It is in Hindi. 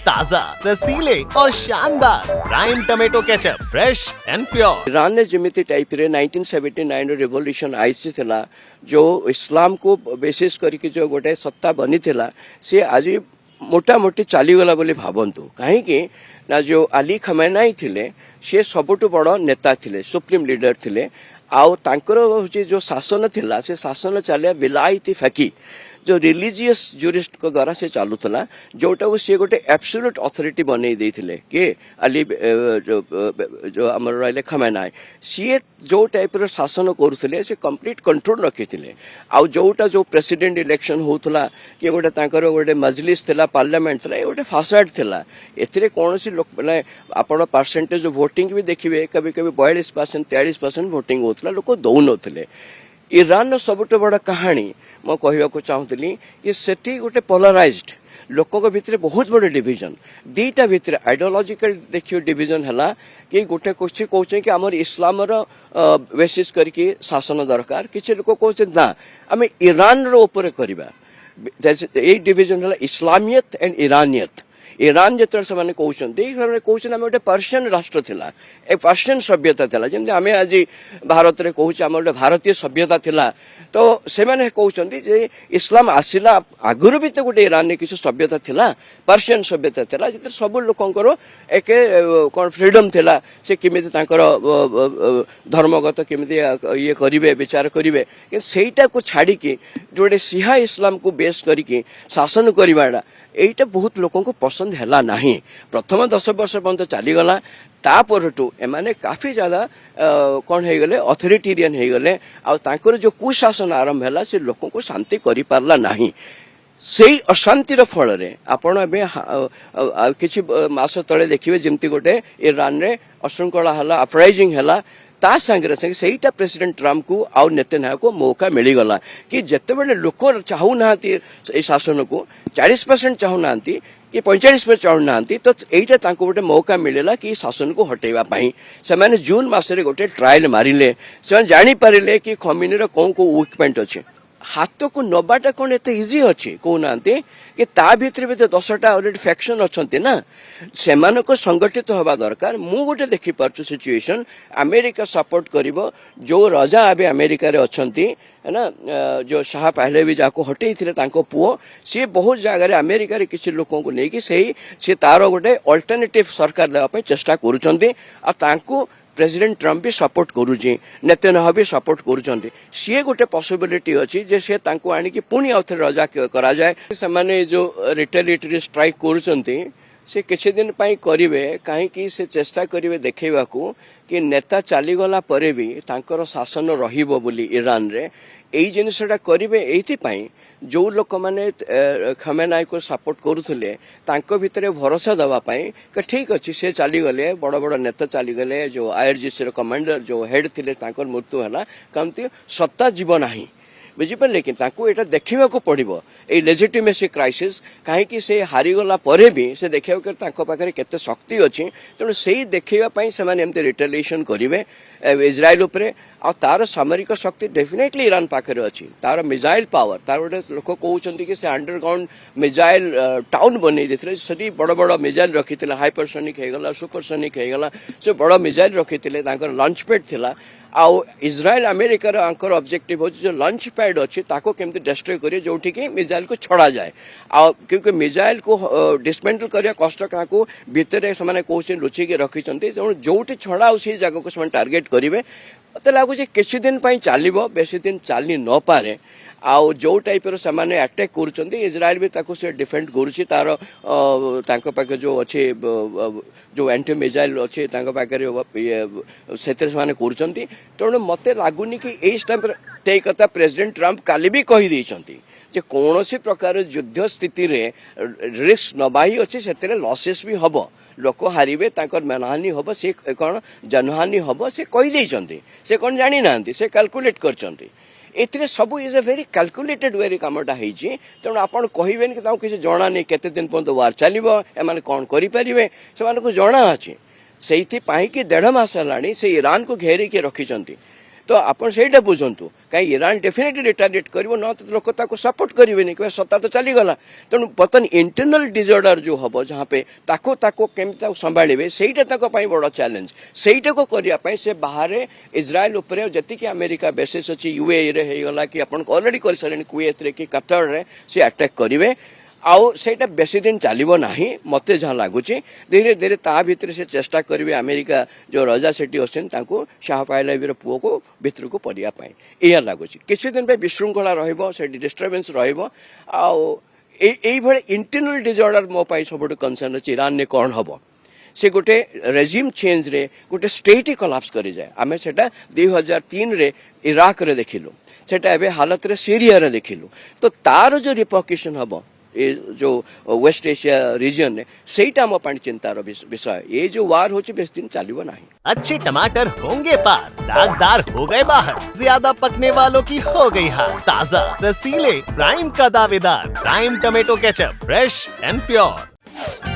ताजा, रसीले और शानदार prime tomato ketchup, fresh and pure. Iran ने जमीती टाइप रे 1979 रिवोल्यूशन आईसी थिला जो इस्लाम को बेसिस करके जो गोटे सत्ता बनी थिला से आज मोटा मोटी चलीगला बोली भावंतु कहीं ना जो अली खमेनाई थिले से सबुठु बड़ नेता थिले सुप्रीम लीडर थिले आउ तांकर जो शासन थिला से शासन चले विलायती फकी जो रिलीजियस जूरिस्ट को द्वारा से चालूला जोटा को सी गोटे एब्सोल्यूट अथॉरिटी बनई देथिले के अली जो हमर रहले खमेनाई सी जो टाइप रो शासन करूथिले से कंप्लीट कंट्रोल रखिथिले आ जोटा जो प्रेसिडेंट इलेक्शन होथला कि गोटे तांकर गोटे मजलिस थिला पार्लियामेंट थिला गोटे फासाड थिला एथिरे कोनोसी लोक माने आपण परसेंटेज वोटिंग भी देखिबे कभी कभी 42% 43% वोटिंग होथला लोक दउ नथिले। ईरान सबुठ बड़ कहानी मैं कहवाक चाहूली कि सेठी गोटे पोलराइज्ड लोकों भितर बहुत बड़े डिविजन दीटा भितर आइडियोलॉजिकल देखियो डिविजन है कि गोटे कुछ कौन कि आम इस्लाम बेसिस करके शासन दरकार किसी लोग कौन ना आम ईरान ऊपर करवा ये डिविजन है इस्लामियत एंड ईरानियत। ईरान जो से कहते गोटे पर्शियन राष्ट्र थिला एक पर्शियन सभ्यता थिला जमी आम आज भारत में कहूँ आम गोटे भारतीय सभ्यता थिला तो से कहते जे इस्लाम आसला आगुरी भी तो गोटे ईरान में किसी सभ्यता थिला पर्शियन सभ्यता थिला जिते सब लोकंर एक कौन फ्रीडम थिला से किमिति धर्मगत किमिति ये करिवे विचार करिवे कि सेटा को छाड़ी की जोटे सिहा इस्लाम को बेस करके शासन करवाटा एटा बहुत लोगों को पसंद है नहीं। प्रथम 10 वर्ष पर्यंत चलीगला तापरठू एमाने काफी ज्यादा कौन हो गले अथॉरिटेरियन हो गले आर जो कुशासन आरंभ है से लोगों को शांति करि पारला नहीं। से अशांतिर फल आपण किछि मास तले देखिए जमती गोटे ईरान रे अशृंखला हला अपराइजिंग हला ता संगे संगे सेटा प्रेसिडेंट ट्रम्प को आउ नेतन्याहू को मौका मिलीगला कि जिते बड़े लोक चाहू ना शासन को 40% चाहू ना कि 45% चाहू ना तो यहीटा गोटे मौका मिलला कि शासन को हटेवा से जून मसरे गोटे ट्रायल मारिले से जानीपारे कि खमीनी कौन कौ वीक पॉइंट अच्छे हाथ को नबाटा कौन एत इजी अच्छे कहना कि ता भीतर भी तो 10टा अलरेडी फैक्शन अच्छा ना से संगठित हवा दरकार। मु गोटे देखी पार्छु सिचुएशन अमेरिका सपोर्ट करिवो जो राजा आबे अमेरिका रे अछंती है ना जो शाह पहले भी जाको हटेई थिले तांको पुओ सी बहुत जगह रे अमेरिका रे किछि लोकों को नेकी से तारो गोटे अल्टरनेटिव सरकार देवा पे चेष्टा करूचंती आ तांको प्रेसिडेंट ट्रम्प भी सपोर्ट करुचे नेतन्याहू भी सपोर्ट करुचंती सी गोटे पॉसिबिलिटी अच्छी जे से तांको आनिकी पुणी आउथरे रजा करा जाए से जो रिटेलिएटरी स्ट्राइक करुचंती से किछि दिन पाई करिवे कहीं से चेष्टा करिवे देखैबाकू कि नेता चलीगला परे भी तांकर शासन रहिबो बोली ईरान रे एई जिनिसटा करिवे एथि पाई जो लोक मैंने खमेनाई को सपोर्ट करुले तांको भितरे भरोसा दवा पाई कि ठीक अच्छे से चलीगले बड़ बड़ नेता चलीगले जो आईआरजीसी कमांडर जो हेड थिले तांकर मृत्यु है कमती सत्ता जीव नाही बुझिपारे कि यहाँ देखा पड़ो ये लेजिटिमेसी क्राइसिस कहीं से हारीगला परे भी से देखा पाखे केते शक्ति अच्छी तेणु से देखापी से रिटेलिएशन करेंगे इज्राइल उपरे आ तार सामरिक शक्ति डेफिनेटली ईरान पाखे अच्छी तार मिसाइल पावर तार गोटे लोक कहते कि से अंडरग्राउंड मिसाइल टाउन बनई देते से बड़ बड़ मिसाइल रखी हाइपरसोनिक होगला सुपरसोनिक होगला से बड़ मिसाइल रखी लंच पैड थिला आउ इज्राइल अमेरिकार ऑब्जेक्टिव हो जो लंच पैड अच्छी ताको केमती डिस्ट्रॉय करिए जोठी कि मिसाइल को छड़ा जाए आ क्योंकि मिसाइल को डिसमेंटल करिया कष्ट क्या भितर से कौन लुचिकी रखिंट जोटी छड़ा उसी जगह को से टार्गेट करेंगे मत लगुच किसी दिन चलो बेसी दिन चली न पारे आउ जो टाइप रो से अटैक करुँच इज्राइल भी ताको से डिफेंड करुँची तार पाखे जो अच्छे जो एंटी मिसाइल अच्छे पाखे से तेणु मत लगुनि कि इस टाइम ते कथा प्रेसिडेंट ट्रम्प काली भी कहीदे जे कौन सी प्रकार युद्ध स्थिति रे रिस्क नबाही अच्छे से लसेस भी हम लोक हारे मनहानि हम से कौन जनहानि हम से कहीदे से कौन जानी ना से कैलकुलेट कर एथिरे सब is a very calculated very कामटा होती तेणु आपड़ कहे कि किसी जना नहीं केते दिन पर्यंत वार चलो एम कौन करें से जना अच्छे से 1.5 मास है से ईरान को घेरिकी रखिंट तो आपण ସେଇଟା ବୁଝନ୍ତୁ କାହିଁ ଇରାନ ଡେଫିନେଟଲି ରିଟାଲିଏଟ୍ କରିବ ନ ତ ଲୋକ ତାକୁ ସପୋର୍ଟ କରିବେନି କିମ୍ବା ସତ୍ତା ତ ଚାଲିଗଲା ତେଣୁ ବର୍ତ୍ତମାନ ଇଣ୍ଟରନାଲ ଡିଜର୍ଡର ଯୋଉ ହବ ଯାହା पे ତାକୁ କେମିତି ତାକୁ ସମ୍ଭାଳିବେ ସେଇଟା ତାଙ୍କ ପାଇଁ ବଡ଼ ଚ୍ୟାଲେଞ୍ଜ ସେଇଟାକୁ କରିବା ପାଇଁ ସେ ବାହାରେ ଇସ୍ରାଏଲ ଉପରେ ଯେତିକି ଆମେରିକା ବେସିସ୍ ଅଛି ୟୁଏଇରେ ହେଇଗଲା କି ଆପଣ ଅଲରେଡି କରିସାରିଲେଣି କୁଏତରେ କି କତରରେ ସେ ଆଟାକ୍ କରିବେ ଆଉ ସେଇଟା ବେଶୀ ଦିନ ଚାଲିବ ନାହିଁ ମୋତେ ଯାହା ଲାଗୁଛି ଧୀରେ ଧୀରେ ତା ଭିତରେ ସେ ଚେଷ୍ଟା କରିବେ ଆମେରିକା ଯୋଉ ରଜା ସେଠି ଅଛନ୍ତି ତାଙ୍କୁ ଶାହ ପାହଲାବିର ପୁଅକୁ ଭିତରକୁ ପଡ଼ିବା ପାଇଁ ଏଇଆ ଲାଗୁଛି କିଛି ଦିନ ପାଇଁ ବିଶୃଙ୍ଖଳା ରହିବ ସେଠି ଡିଷ୍ଟର୍ବାନ୍ସ ରହିବ ଆଉ এইভাবে ইন্ଟରନାଲ ଡିଜର୍ଡର ମୋ ପାଇଁ ସବୁଠୁ କନସର୍ନ ଅଛି ଇରାନରେ କ'ଣ ହବ ସେ ଗୋଟେ ରେଜିମ୍ ଚେଞ୍ଜରେ ଗୋଟେ ଷ୍ଟେଟ୍ ହିଁ କଲାପ୍ସ କରିଯାଏ ଆମେ ସେଟା 2003ରେ ଇରାକରେ ଦେଖିଲୁ ସେଟା ଏବେ ହାଲତରେ ସିରିଆରେ ଦେଖିଲୁ ତ ତାର ଯୋଉ ରିପର୍କିସନ ହବ ये जो वेस्ट एशिया रीजन है ସେଇଟା ଆମ ପାଇଁ ଚିନ୍ତାର ବିଷୟ ये जो वार होची बेस दिन चालिबो नहीं अच्छे टमाटर होंगे पार, दागदार हो गए बाहर, ज्यादा पकने वालों की हो गई हार, ताजा रसीले प्राइम का दावेदार prime tomato ketchup, fresh and pure.